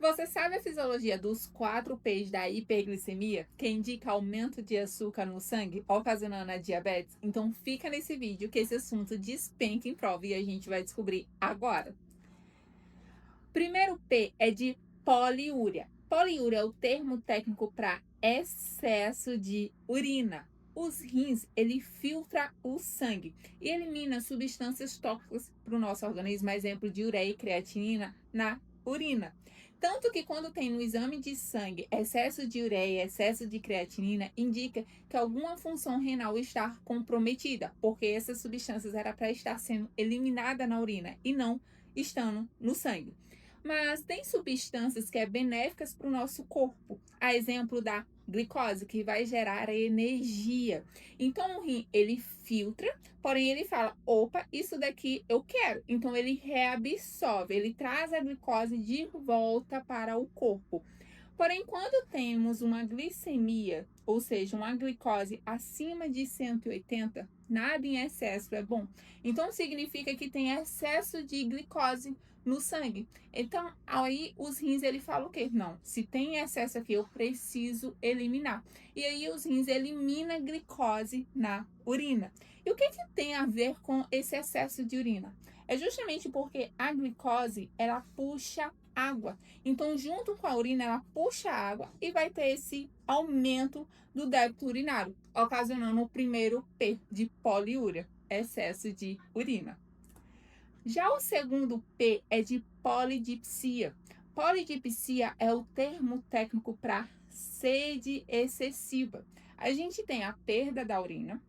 Você sabe a fisiologia dos 4 P's da hiperglicemia, que indica aumento de açúcar no sangue, ocasionando a diabetes? Então fica nesse vídeo que esse assunto despenca em prova e a gente vai descobrir agora. Primeiro P é de poliúria. Poliúria é o termo técnico para excesso de urina. Os rins, ele filtra o sangue e elimina substâncias tóxicas para o nosso organismo, exemplo de ureia e creatinina na urina. Tanto que quando tem no exame de sangue excesso de ureia, excesso de creatinina, indica que alguma função renal está comprometida, porque essas substâncias era para estar sendo eliminada na urina e não estando no sangue. Mas tem substâncias que é benéficas para o nosso corpo, a exemplo da glicose, que vai gerar energia. Então o rim, ele filtra, porém ele fala, opa, isso daqui eu quero. Então ele reabsorve, ele traz a glicose de volta para o corpo. Porém, quando temos uma glicemia, ou seja, uma glicose acima de 180, nada em excesso é bom. Então, significa que tem excesso de glicose no sangue. Então, aí os rins, ele fala o quê? Não, se tem excesso aqui, eu preciso eliminar. E aí os rins eliminam glicose na urina. E o que tem a ver com esse excesso de urina? É justamente porque a glicose, ela puxa água. Então, junto com a urina, ela puxa a água e vai ter esse aumento do débito urinário, ocasionando o primeiro P de poliúria, excesso de urina. Já o segundo P é de polidipsia. Polidipsia é o termo técnico para sede excessiva. A gente tem a perda da urina,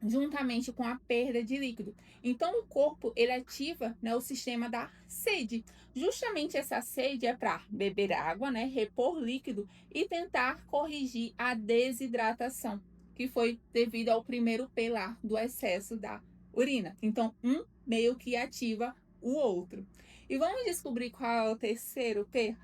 juntamente com a perda de líquido. Então, o corpo, ele ativa, né, o sistema da sede. Justamente essa sede é para beber água, né, repor líquido e tentar corrigir a desidratação, que foi devido ao primeiro P lá, do excesso da urina. Então, um meio que ativa o outro. E vamos descobrir qual é o terceiro P?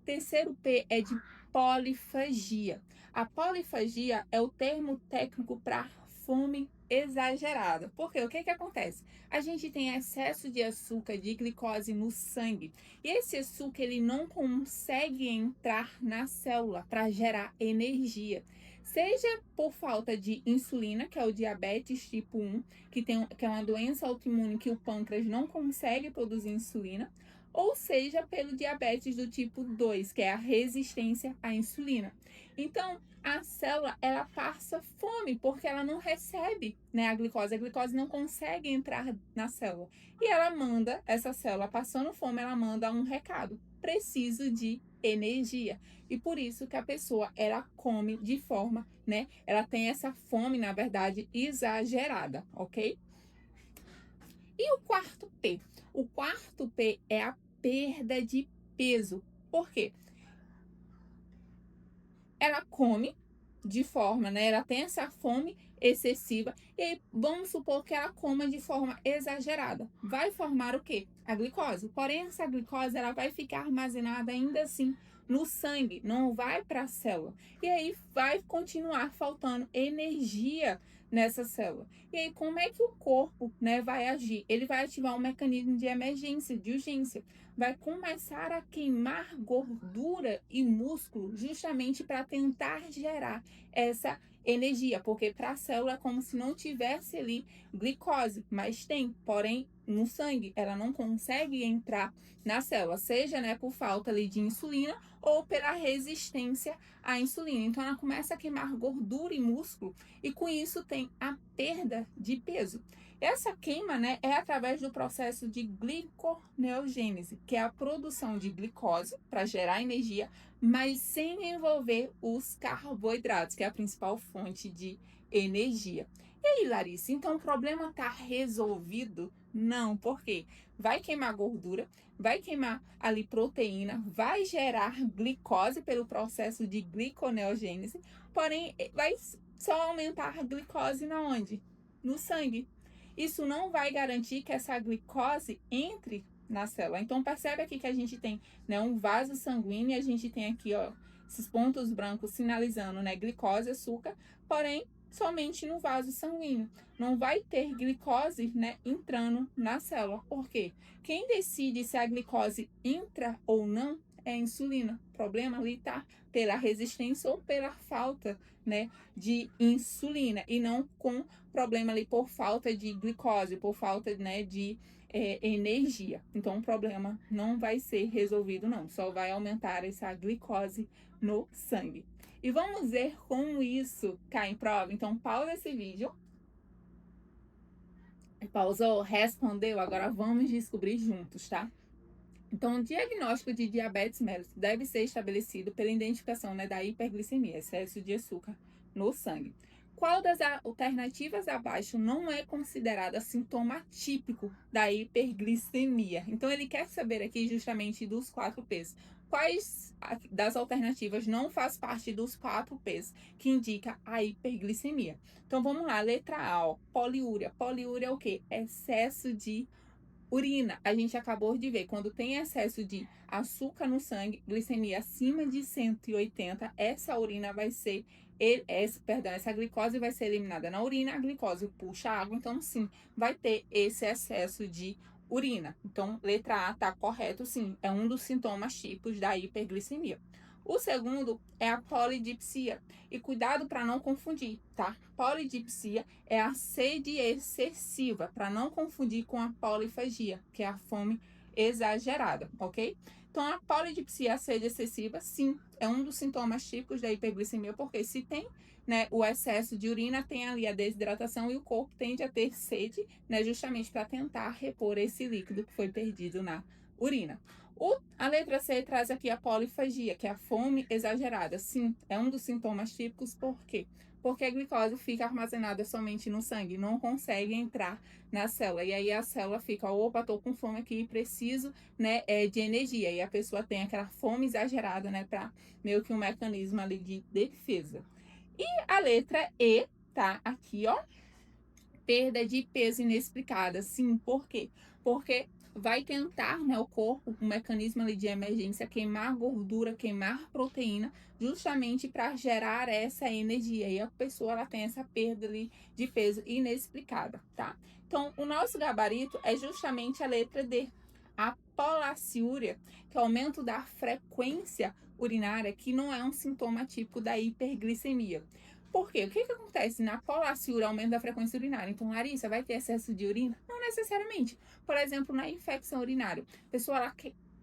O terceiro P é de polifagia. A polifagia é o termo técnico para fome exagerada. Porque o que acontece? A gente tem excesso de açúcar, de glicose no sangue. E esse açúcar ele não consegue entrar na célula para gerar energia. Seja por falta de insulina, que é o diabetes tipo 1, que é uma doença autoimune que o pâncreas não consegue produzir insulina, ou seja, pelo diabetes do tipo 2, que é a resistência à insulina. Então, a célula, ela passa fome, porque ela não recebe, né, a glicose não consegue entrar na célula. E ela manda, essa célula passando fome, ela manda um recado, preciso de energia. E por isso que a pessoa, ela come de forma, né, ela tem essa fome, na verdade, exagerada, ok? E o quarto P? O quarto P é a perda de peso. Por quê? Ela come de forma, né? Ela tem essa fome excessiva e aí, vamos supor que ela coma de forma exagerada. Vai formar o quê? A glicose. Porém, essa glicose ela vai ficar armazenada ainda assim no sangue, não vai para a célula. E aí vai continuar faltando energia nessa célula. E aí, como é que o corpo, né, vai agir? Ele vai ativar um mecanismo de emergência, de urgência. Vai começar a queimar gordura e músculo justamente para tentar gerar essa energia, porque para a célula é como se não tivesse ali glicose, mas tem, porém no sangue ela não consegue entrar na célula, seja, né, por falta ali de insulina ou pela resistência à insulina. Então ela começa a queimar gordura e músculo e com isso tem a perda de peso. Essa queima, né, é através do processo de gliconeogênese, que é a produção de glicose para gerar energia, mas sem envolver os carboidratos, que é a principal fonte de energia. E aí, Larissa, então o problema está resolvido? Não, porque vai queimar gordura, vai queimar ali proteína, vai gerar glicose pelo processo de gliconeogênese, porém vai só aumentar a glicose na onde? No sangue. Isso não vai garantir que essa glicose entre na célula. Então, percebe aqui que a gente tem, né, um vaso sanguíneo e a gente tem aqui, ó, esses pontos brancos sinalizando, né, glicose, açúcar, porém, somente no vaso sanguíneo. Não vai ter glicose, né, entrando na célula. Por quê? Quem decide se a glicose entra ou não é a insulina. O problema ali tá pela resistência ou pela falta, né, de insulina, e não com problema ali por falta de glicose, por falta, né, de energia. Então o problema não vai ser resolvido não, só vai aumentar essa glicose no sangue. E vamos ver como isso cai em prova. Então pausa esse vídeo. Pausou? Respondeu? Agora vamos descobrir juntos, tá? Então, o diagnóstico de diabetes mellitus deve ser estabelecido pela identificação, né, da hiperglicemia, excesso de açúcar no sangue. Qual das alternativas abaixo não é considerada sintoma típico da hiperglicemia? Então, ele quer saber aqui justamente dos 4 P's. Quais das alternativas não faz parte dos 4 P's que indica a hiperglicemia? Então, vamos lá. Letra A, ó, poliúria. Poliúria é o quê? Excesso de urina. A gente acabou de ver, quando tem excesso de açúcar no sangue, glicemia acima de 180, essa urina vai ser, essa glicose vai ser eliminada na urina, a glicose puxa água, então sim, vai ter esse excesso de urina. Então, letra A tá correto, sim, é um dos sintomas típicos da hiperglicemia. O segundo é a polidipsia. E cuidado para não confundir, tá? Polidipsia é a sede excessiva, para não confundir com a polifagia, que é a fome exagerada, ok? Então, a polidipsia, a sede excessiva, sim, é um dos sintomas típicos da hiperglicemia, porque se tem, né, o excesso de urina, tem ali a desidratação e o corpo tende a ter sede, né, justamente para tentar repor esse líquido que foi perdido na urina. A letra C traz aqui a polifagia, que é a fome exagerada. Sim, é um dos sintomas típicos, por quê? Porque a glicose fica armazenada somente no sangue, não consegue entrar na célula. E aí a célula fica, opa, tô com fome aqui, preciso, né, de energia. E a pessoa tem aquela fome exagerada, né, para meio que um mecanismo ali de defesa. E a letra E tá aqui, ó, perda de peso inexplicada. Sim, por quê? Porque vai tentar, né, o corpo, um mecanismo ali de emergência, queimar gordura, queimar proteína, justamente para gerar essa energia. E a pessoa ela tem essa perda ali de peso inexplicada, tá? Então, o nosso gabarito é justamente a letra D. A polaciúria, que é o aumento da frequência urinária, que não é um sintoma típico da hiperglicemia. Por quê? O que acontece na polaciúria, aumento da frequência urinária? Então, Larissa, vai ter excesso de urina? Não necessariamente. Por exemplo, na infecção urinária, a pessoa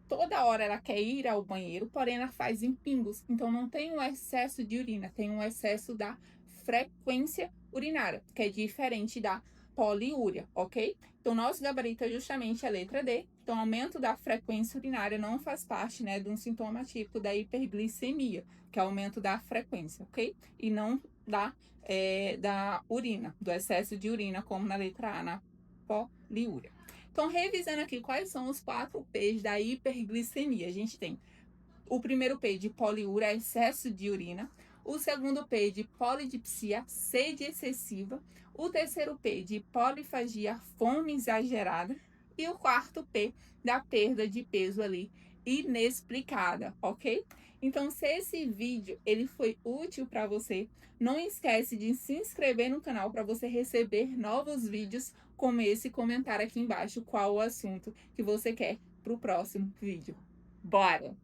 toda hora ela quer ir ao banheiro, porém ela faz em pingos. Então, não tem um excesso de urina, tem um excesso da frequência urinária, que é diferente da poliúria, ok? Então, nosso gabarito é justamente a letra D. Então, aumento da frequência urinária não faz parte, né, de um sintoma típico da hiperglicemia, que é aumento da frequência, ok? E não da urina, do excesso de urina, como na letra A, na poliúria. Então, revisando aqui quais são os 4 P's da hiperglicemia. A gente tem o primeiro P de poliúria, excesso de urina. O segundo P de polidipsia, sede excessiva. O terceiro P de polifagia, fome exagerada. E o quarto P da perda de peso ali inexplicada, ok? Então, se esse vídeo ele foi útil para você, não esquece de se inscrever no canal para você receber novos vídeos como esse. Comentar aqui embaixo qual o assunto que você quer para o próximo vídeo. Bora!